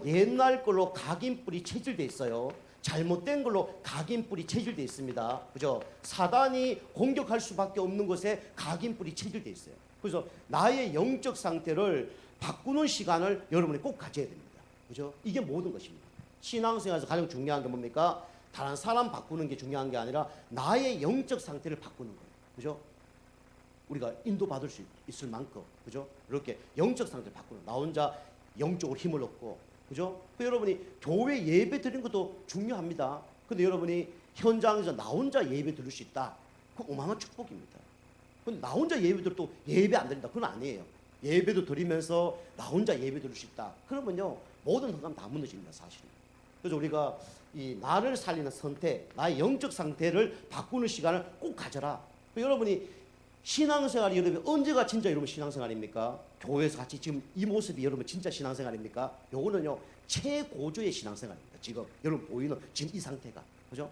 옛날 걸로 각인뿔이 체질돼 있어요. 잘못된 걸로 각인뿔이 체질돼 있습니다. 그죠? 사단이 공격할 수밖에 없는 것에 각인뿔이 체질돼 있어요. 그래서 나의 영적 상태를 바꾸는 시간을 여러분이 꼭 가져야 됩니다. 그죠? 이게 모든 것입니다. 신앙생활에서 가장 중요한 게 뭡니까? 다른 사람 바꾸는 게 중요한 게 아니라 나의 영적 상태를 바꾸는 거예요. 그죠? 우리가 인도받을 수 있을 만큼, 그죠? 이렇게 영적 상태를 바꾸는, 나 혼자 영적으로 힘을 얻고, 그죠? 여러분이 교회 예배 드리는 것도 중요합니다. 근데 여러분이 현장에서 나 혼자 예배 드릴 수 있다. 그건 어마어마한 축복입니다. 근데 나 혼자 예배 드려도 예배 안 드린다. 그건 아니에요. 예배도 드리면서 나 혼자 예배 드릴 수 있다. 그러면요, 모든 건강 다 무너집니다, 사실은. 그래서 우리가 이 나를 살리는 선택, 나의 영적 상태를 바꾸는 시간을 꼭 가져라. 여러분이 신앙생활이 여러분 언제가 진짜 여러분 신앙생활입니까? 교회에서 같이 지금 이 모습이 여러분 진짜 신앙생활입니까? 요거는요 최고조의 신앙생활입니다. 지금 여러분 보이는 지금 이 상태가, 그죠?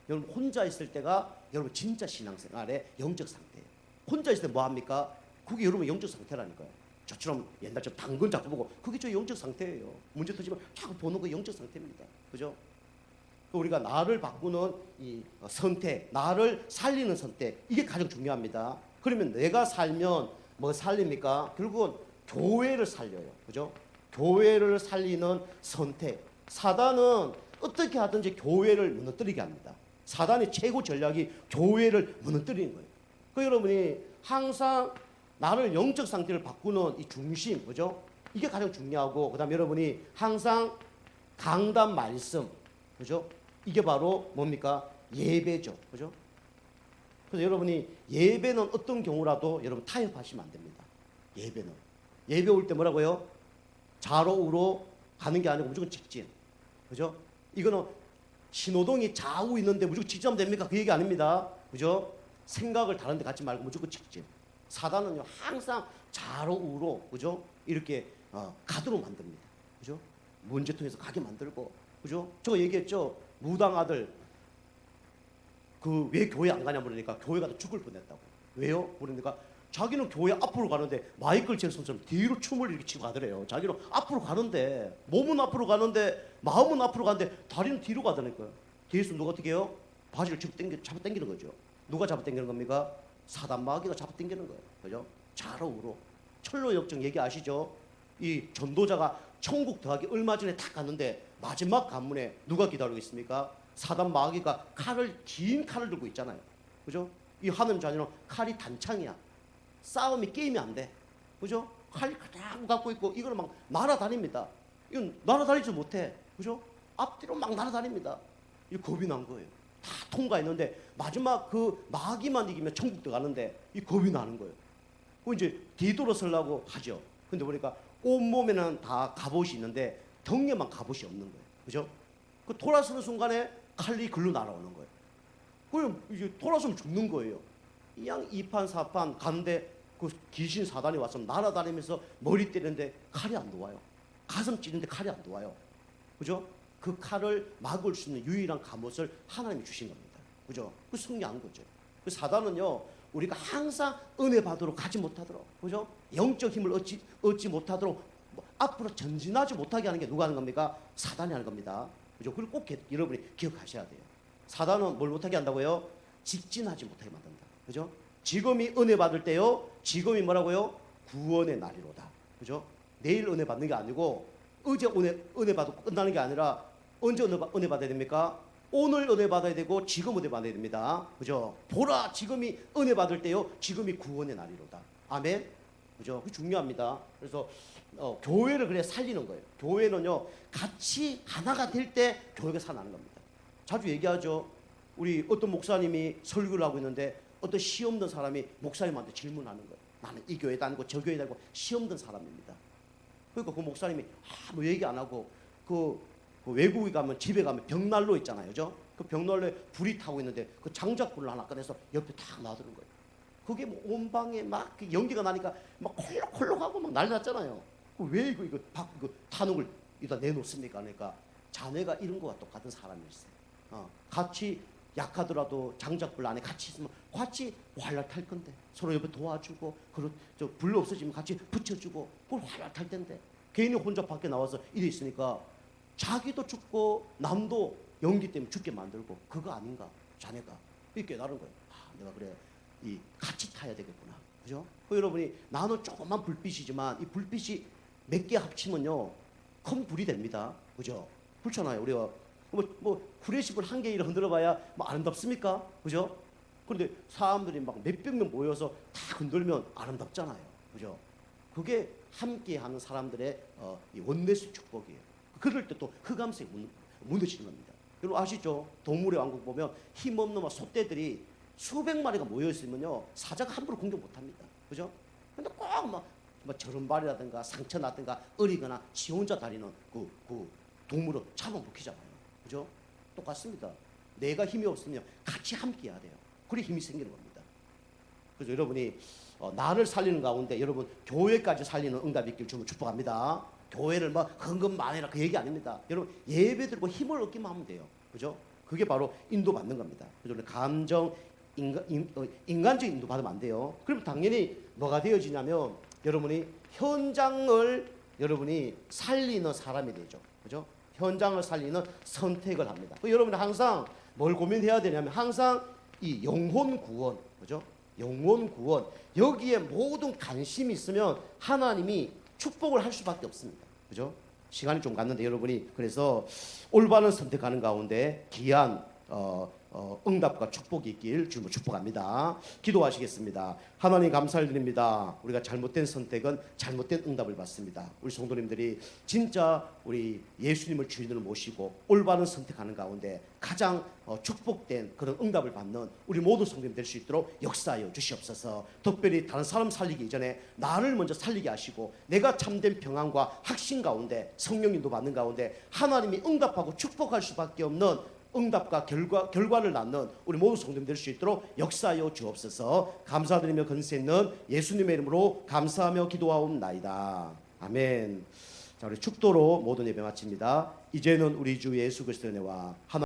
여러분 혼자 있을 때가 여러분 진짜 신앙생활의 영적 상태예요. 혼자 있을 때 뭐 합니까? 그게 여러분 영적 상태라니까요. 저처럼 옛날처럼 당근 자꾸 보고 그게 저 영적 상태예요. 문제 터지면 자꾸 보는 거 영적 상태입니다. 그죠? 우리가 나를 바꾸는 이 선택, 나를 살리는 선택, 이게 가장 중요합니다. 그러면 내가 살면 뭐 살립니까? 결국은 교회를 살려요. 그죠? 교회를 살리는 선택. 사단은 어떻게 하든지 교회를 무너뜨리게 합니다. 사단의 최고 전략이 교회를 무너뜨리는 거예요. 여러분이 항상 나를 영적 상태를 바꾸는 이 중심, 그죠? 이게 가장 중요하고, 그 다음에 여러분이 항상 강단 말씀, 그죠? 이게 바로 뭡니까? 예배죠. 그죠? 그래서 여러분이 예배는 어떤 경우라도 여러분 타협하시면 안 됩니다. 예배는. 예배 올 때 뭐라고요? 좌로 우로 가는 게 아니고 무조건 직진. 그죠? 이거는 신호등이 좌우 있는데 무조건 직진하면 됩니까? 그 얘기 아닙니다. 그죠? 생각을 다른 데 갖지 말고 무조건 직진. 사단은요, 항상 좌로 우로, 그죠? 이렇게 가도록 만듭니다. 그죠? 문제통에서 가게 만들고, 그죠? 제가 얘기했죠. 무당 아들 그 왜 교회 안 가냐 물으니까 교회 가도 죽을 뻔했다고. 왜요? 그러니까 자기는 교회 앞으로 가는데 마이클 잭슨처럼 뒤로 춤을 이렇게 치고 가더래요. 자기는 앞으로 가는데 몸은 앞으로 가는데 마음은 앞으로 가는데 다리는 뒤로 가더라니까요. 뒤에서 누가 어떻게 해요? 바지를 잡아 당기는 거죠. 누가 잡아 당기는 겁니까? 사단 마귀가 잡아 당기는 거예요. 그죠? 좌로우로. 철로 역정 얘기 아시죠? 이 전도자가 천국 들어가기 얼마 전에 딱 갔는데 마지막 관문에 누가 기다리고 있습니까? 사단 마귀가 긴 칼을 들고 있잖아요. 그죠? 이 하나님 자녀는 칼이 단창이야. 싸움이 게임이 안 돼. 그죠? 칼이 가장 갖고 있고 이거는 막 날아다닙니다. 이건 날아다니지 못해. 그죠? 앞뒤로 막 날아다닙니다. 이 겁이 난 거예요. 다 통과했는데 마지막 그 마귀만 이기면 천국 들어가는데 이 겁이 나는 거예요. 그 이제 뒤돌아서려고 하죠. 근데 보니까 온몸에는 다 갑옷이 있는데 덩에만 갑옷이 없는 거예요. 그죠? 그 돌아서는 순간에 칼이 글로 날아오는 거예요. 그럼 이제 돌아서면 죽는 거예요. 그냥 2판 4판 가는데 그 귀신 사단이 와서 날아다니면서 머리 때리는데 칼이 안 들어와요. 가슴 찌르는데 칼이 안 들어와요. 그죠? 그 칼을 막을 수 있는 유일한 갑옷을 하나님이 주신 겁니다. 그죠? 그 승리한 거죠. 그 사단은요, 우리가 항상 은혜 받으러 가지 못하도록, 그죠? 영적 힘을 얻지 못하도록 앞으로 전진하지 못하게 하는 게 누가 하는 겁니까? 사단이 하는 겁니다. 그죠? 그걸 꼭 여러분이 기억하셔야 돼요. 사단은 뭘 못하게 한다고요? 직진하지 못하게 만든다. 그죠? 지금이 은혜 받을 때요, 지금이 뭐라고요? 구원의 날이로다. 그죠? 내일 은혜 받는 게 아니고, 어제 은혜 받고 끝나는 게 아니라, 언제 은혜 받아야 됩니까? 오늘 은혜 받아야 되고 지금 은혜 받아야 됩니다. 그죠? 보라, 지금이 은혜 받을 때요, 지금이 구원의 날이로다. 아멘. 그죠? 그게 중요합니다. 그래서 교회를 그래 살리는 거예요. 교회는요, 같이 하나가 될 때 교회가 살아나는 겁니다. 자주 얘기하죠. 우리 어떤 목사님이 설교를 하고 있는데 어떤 시험 든 사람이 목사님한테 질문하는 거예요. 나는 이 교회 다니고 저 교회 다니고 시험 든 사람입니다. 그러니까 그 목사님이 아무 얘기 안 하고 그 외국에 가면 집에 가면 벽난로 있잖아요, 그죠? 그 벽난로에 불이 타고 있는데 그 장작불을 하나 꺼내서 옆에 탁 놔두는 거예요. 그게 뭐 온 방에 막 연기가 나니까 막 콜록콜록하고 막 난리 났잖아요. 왜 이거 탄옥을 여기다 내놓습니까? 그러니까 자네가 이런 거와 똑같은 사람이었어요. 같이 약하더라도 장작불 안에 같이 있으면 같이 활활 탈 건데 서로 옆에 도와주고 불 없어지면 같이 붙여주고 그걸 활활 탈 텐데 개인이 혼자 밖에 나와서 이래 있으니까 자기도 죽고 남도 연기 때문에 죽게 만들고 그거 아닌가 자네가 이렇게 깨달은 거예요. 내가 그래 이 같이 타야 되겠구나, 그죠? 여러분이 나는 조그만 불빛이지만 이 불빛이 몇 개 합치면요 큰 불이 됩니다, 그죠? 그렇잖아요. 우리가 후레쉬불 한 개 흔들어봐야 뭐 아름답습니까, 그죠? 그런데 사람들이 막 몇백 명 모여서 다 흔들면 아름답잖아요, 그죠? 그게 함께하는 사람들의 이 원내스 축복이에요. 그럴 때 또 흑암색이 무너지는 겁니다. 여러분 아시죠? 동물의 왕국 보면 힘없는 소떼들이 수백 마리가 모여 있으면요 사자가 함부로 공격 못합니다, 그죠? 근데 꼭 저런발이라든가 상처 났든가 어리거나 지 혼자 다니는 그 동물은 잡아먹히잖아요, 그죠? 똑같습니다. 내가 힘이 없으면 같이 함께 해야 돼요. 그래 힘이 생기는 겁니다. 그래서 여러분이 나를 살리는 가운데 여러분 교회까지 살리는 응답이 있길 주님 축복합니다. 교회를 헌금만해라 그 얘기 아닙니다. 여러분 예배 드리고 힘을 얻기만 하면 돼요, 그죠? 그게 바로 인도받는 겁니다. 그래서 감정 인간적인 인도 받으면 안 돼요. 그럼 당연히 뭐가 되어지냐면 여러분이 현장을 여러분이 살리는 사람이 되죠, 그죠? 현장을 살리는 선택을 합니다. 여러분은 항상 뭘 고민해야 되냐면 항상 이 영혼 구원, 그죠? 영혼 구원 여기에 모든 관심이 있으면 하나님이 축복을 할 수밖에 없습니다, 그죠? 시간이 좀 갔는데 여러분이 그래서 올바른 선택하는 가운데 귀한 응답과 축복이 있길 주님을 축복합니다. 기도하시겠습니다. 하나님 감사를 드립니다. 우리가 잘못된 선택은 잘못된 응답을 받습니다. 우리 성도님들이 진짜 우리 예수님을 주인으로 모시고 올바른 선택하는 가운데 가장 축복된 그런 응답을 받는 우리 모든 성도님 될 수 있도록 역사하여 주시옵소서. 특별히 다른 사람 살리기 이전에 나를 먼저 살리게 하시고 내가 참된 평안과 확신 가운데 성령님도 받는 가운데 하나님이 응답하고 축복할 수밖에 없는 응답과 결과를 낳는 우리 모든 성도님 될 수 있도록 역사하여 주옵소서. 감사드리며 건세 있는 예수님의 이름으로 감사하며 기도하옵나이다. 아멘. 자, 우리 축도로 모든 예배 마칩니다. 이제는 우리 주 예수 그리스도의 은혜와 하나님